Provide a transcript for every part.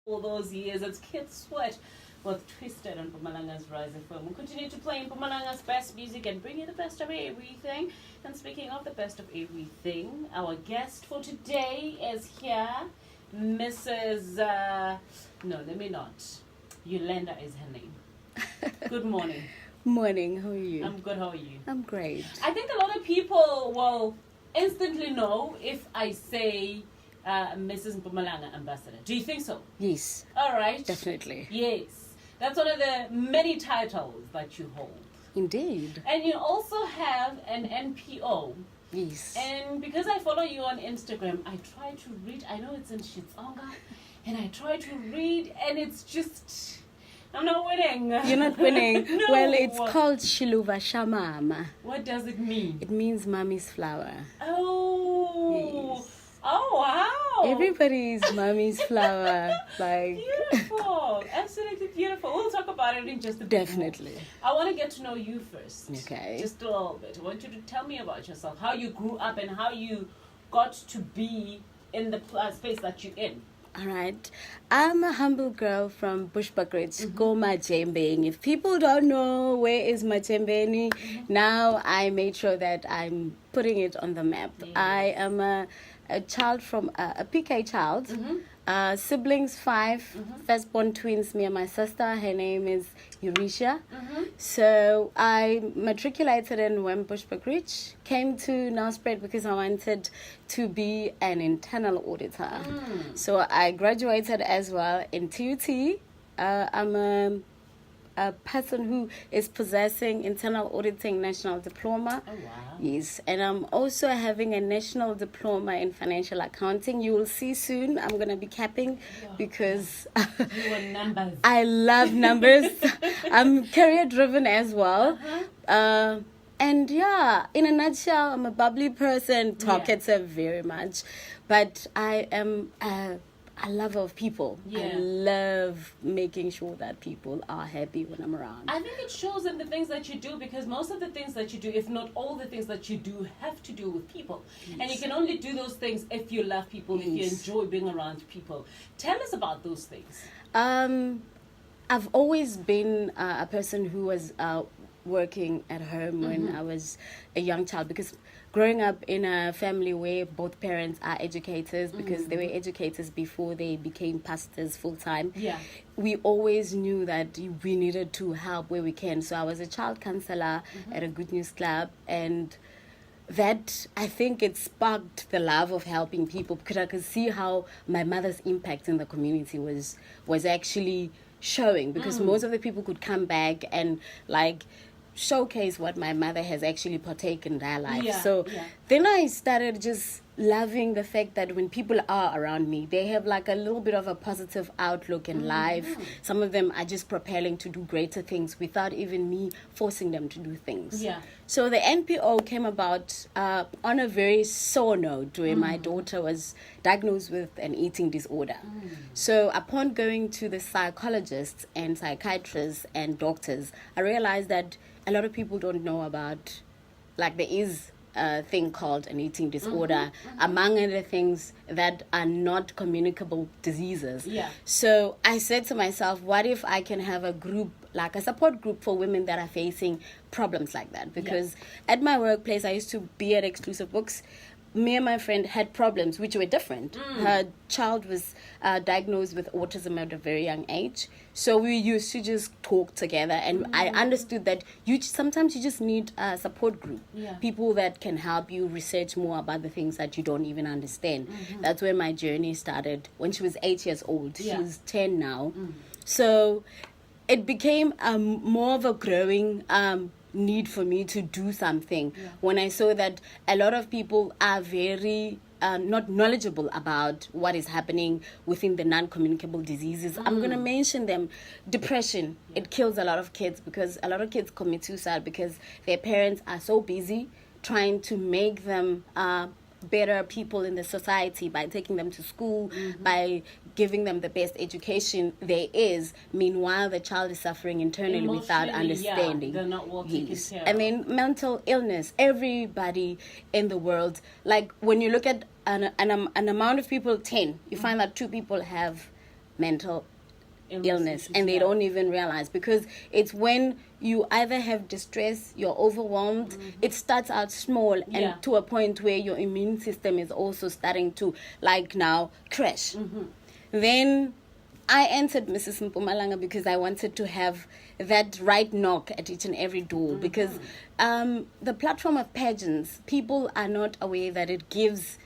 all those years. It's Kid Sweat with Twisted on Mpumalanga's Rise FM. We'll continue to play Mpumalanga's best music and bring you the best of everything. And speaking of the best of everything, our guest for today is here, Mrs. No, let me not. Yolanda is her name. Good morning. Morning, how are you? I'm good, how are you? I'm great. I think a lot of people will instantly know if I say Mrs. Mpumalanga Ambassador. Do you think so? Yes. All right. Definitely. Yes. That's one of the many titles that you hold. Indeed. And you also have an NPO. Yes. And because I follow you on Instagram, I try to read. I know it's in Xitsonga. And I try to read, and it's just... I'm not winning. You're not winning. No. Well, it's called Shiluva Shamama. What does it mean? It means mommy's flower. Oh. Yes. Oh, wow. Everybody's mommy's flower. Like beautiful. Absolutely beautiful. We'll talk about it in just a bit. Definitely. More. I want to get to know you first. Okay. Just a little bit. I want you to tell me about yourself, how you grew up and how you got to be in the space that you're in. All right. I'm a humble girl from Bushbuckridge, Goma Jembeni. If people don't know where is Majembeni, now I made sure that I'm putting it on the map. Yes. I am a child from a PK child. Siblings 5, firstborn twins, me and my sister. Her name is Eurisha. So I matriculated in Bushbuckridge, came to Nelspruit because I wanted to be an internal auditor. So I graduated as well in TUT. I'm a person who is possessing internal auditing national diploma. Oh, wow. Yes, and I'm also having a national diploma in financial accounting. You will see soon. I'm going to be capping because you want numbers. I love numbers. I'm career driven as well. And yeah, in a nutshell, I'm a bubbly person, talkative very much, but I am a lover of people. I love making sure that people are happy when I'm around. I think it shows in the things that you do, because most of the things that you do, if not all the things that you do, have to do with people. Yes. And you can only do those things if you love people, if you enjoy being around people. Tell us about those things. I've always been a person who was working at home when I was a young child, because growing up in a family where both parents are educators, because they were educators before they became pastors full-time, we always knew that we needed to help where we can. So I was a child counselor at a Good News Club, and that, I think it sparked the love of helping people, because I could see how my mother's impact in the community was actually showing, because most of the people could come back and like showcase what my mother has actually partaken in their life. Then I started just loving the fact that when people are around me, they have like a little bit of a positive outlook in life. Some of them are just propelling to do greater things without even me forcing them to do things. So the NPO came about on a very sore note, where my daughter was diagnosed with an eating disorder. So upon going to the psychologists and psychiatrists and doctors, I realized that a lot of people don't know about, like, there is a thing called an eating disorder, among other things that are not communicable diseases. So I said to myself, what if I can have a group, like a support group for women that are facing problems like that? Because at my workplace, I used to be at Exclusive Books. Me and my friend had problems which were different. Her child was diagnosed with autism at a very young age. So we used to just talk together, and I understood that sometimes you just need a support group. People that can help you research more about the things that you don't even understand. That's where my journey started when she was 8 years old. She's 10 now. So it became more of a growing need for me to do something when I saw that a lot of people are very not knowledgeable about what is happening within the non-communicable diseases. I'm going to mention them. Depression, it kills a lot of kids, because a lot of kids commit suicide because their parents are so busy trying to make them better people in the society by taking them to school, by giving them the best education there is. Meanwhile, the child is suffering internally without understanding. They're not well taken care of. And then mental illness. Everybody in the world, like when you look at an amount of people, 10, you find that 2 people have mental illness, and they don't even realize, because it's when you either have distress, you're overwhelmed, it starts out small and to a point where your immune system is also starting to like now crash. Then I entered Mrs. Mpumalanga because I wanted to have that right knock at each and every door, because the platform of pageants, people are not aware that it gives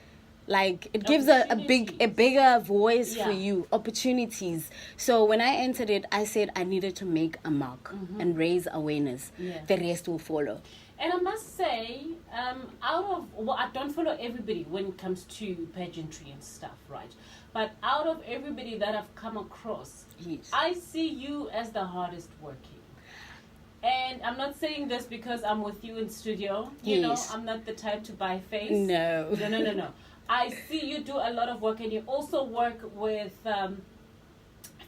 a bigger voice for you, opportunities. So when I entered it, I said I needed to make a mark and raise awareness. The rest will follow. And I must say, I don't follow everybody when it comes to pageantry and stuff, right? But out of everybody that I've come across, I see you as the hardest working. And I'm not saying this because I'm with you in studio. You know, I'm not the type to buy face. No. No. I see you do a lot of work, and you also work with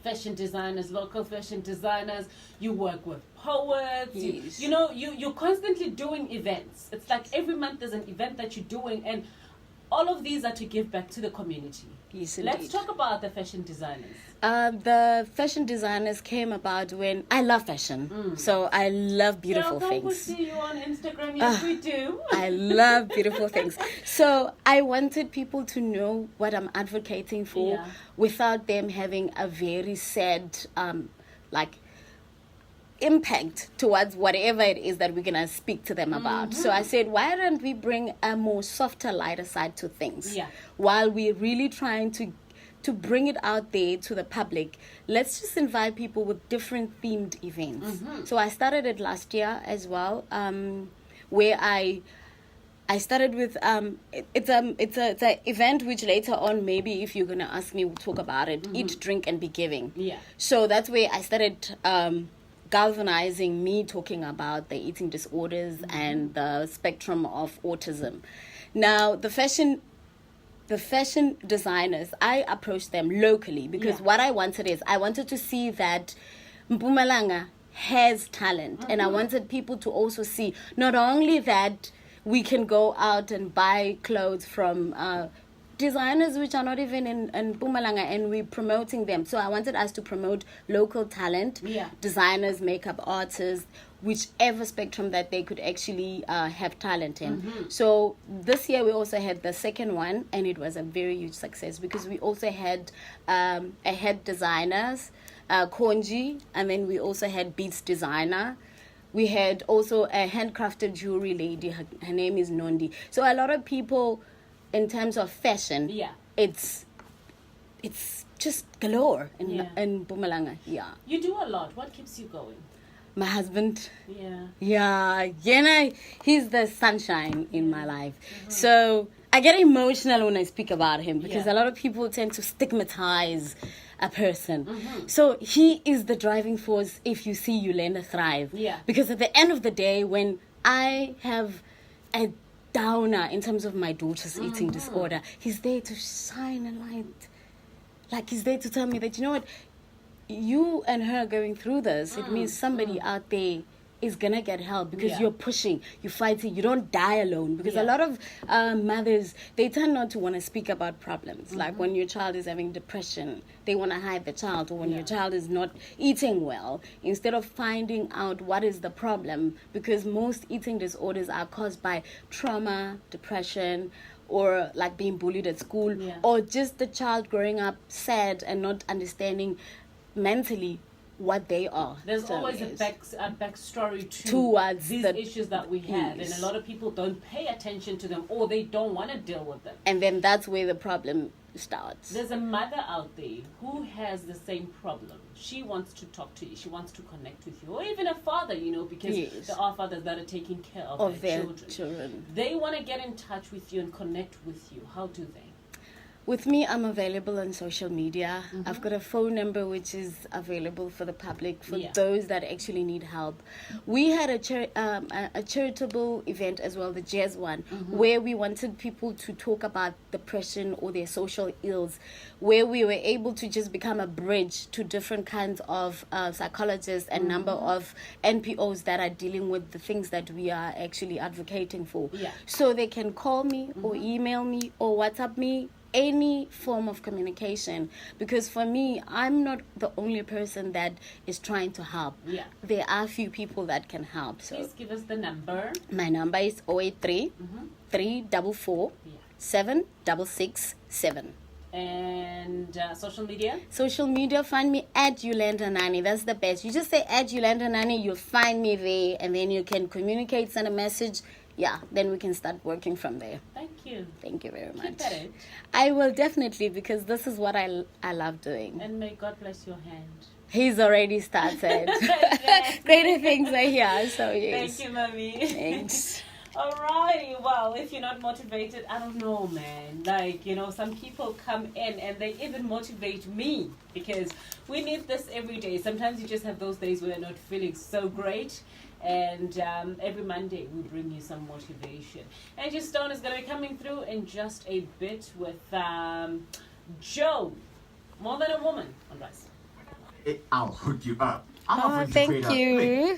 fashion designers, local fashion designers. You work with poets. You're constantly doing events. It's like every month there's an event that you're doing, and all of these are to give back to the community. Yes, Let's talk about the fashion designers. The fashion designers came about when I love fashion. So I love beautiful things. We see you on Instagram. Yes, we do. I love beautiful things. So I wanted people to know what I'm advocating for without them having a very sad, impact towards whatever it is that we're going to speak to them about. So I said, why don't we bring a more softer, lighter side to things? While we're really trying to bring it out there to the public, let's just invite people with different themed events. So I started it last year as well, where I started with it's an event which later on, maybe if you're gonna ask me, we'll talk about it. Eat, drink, and be giving. So that's where I started galvanizing me talking about the eating disorders and the spectrum of autism. Now the fashion designers, I approached them locally because what I wanted to see that Mpumalanga has talent, and I wanted people to also see not only that we can go out and buy clothes from designers which are not even in Mpumalanga, and we're promoting them. So I wanted us to promote local talent, designers, makeup artists, whichever spectrum that they could actually have talent in. So this year we also had the second one, and it was a very huge success because we also had a head designers, Konji, and then we also had beats designer. We had also a handcrafted jewelry lady. Her name is Nondi. So a lot of people, in terms of fashion, it's just galore in Mpumalanga. You do a lot. What keeps you going? My husband. He's the sunshine in my life. So I get emotional when I speak about him because a lot of people tend to stigmatize a person. So he is the driving force if you see Yolanda thrive. Because at the end of the day, when I have a downer in terms of my daughter's eating disorder, he's there to shine a light. Like, he's there to tell me that, you know what, you and her going through this, it means somebody out there is gonna get help because you're pushing, you're fighting, you don't die alone. Because a lot of mothers, they tend not to want to speak about problems. Like when your child is having depression, they want to hide the child, or when your child is not eating well, instead of finding out what is the problem, because most eating disorders are caused by trauma, depression, or like being bullied at school, or just the child growing up sad and not understanding mentally what they are. There's always a backstory towards these issues that we have, and a lot of people don't pay attention to them, or they don't want to deal with them. And then that's where the problem starts. There's a mother out there who has the same problem. She wants to talk to you. She wants to connect with you, or even a father, because there are fathers that are taking care of their children. They want to get in touch with you and connect with you. How do they? With me, I'm available on social media. I've got a phone number which is available for the public, for those that actually need help. We had a charitable event as well, the jazz one, where we wanted people to talk about depression or their social ills, where we were able to just become a bridge to different kinds of psychologists and number of NPOs that are dealing with the things that we are actually advocating for. So they can call me or email me or WhatsApp me any form of communication, because for me, I'm not the only person that is trying to help. Yeah. There are a few people that can help. So Please give us the number. my number is 083 344 7667. And social media? Social media, find me at Yolanda Nani. That's the best. You just say at Yolanda Nani, you'll find me there, and then you can communicate, send a message. Yeah, then we can start working from there. Thank you. Thank you very much. Keep at it. I will definitely, because this is what I love doing. And may God bless your hand. He's already started. Greater things are here, so yes. Thank you, Mommy. Thanks. Alrighty, well, if you're not motivated, I don't know, man. Like, you know, some people come in and they even motivate me, because we need this every day. Sometimes you just have those days where you're not feeling so great. And every Monday we bring you some motivation. Angie Stone is going to be coming through in just a bit with Joe, More Than a Woman, on Rise. I'll hook you up. I'm offering to Thank create a you.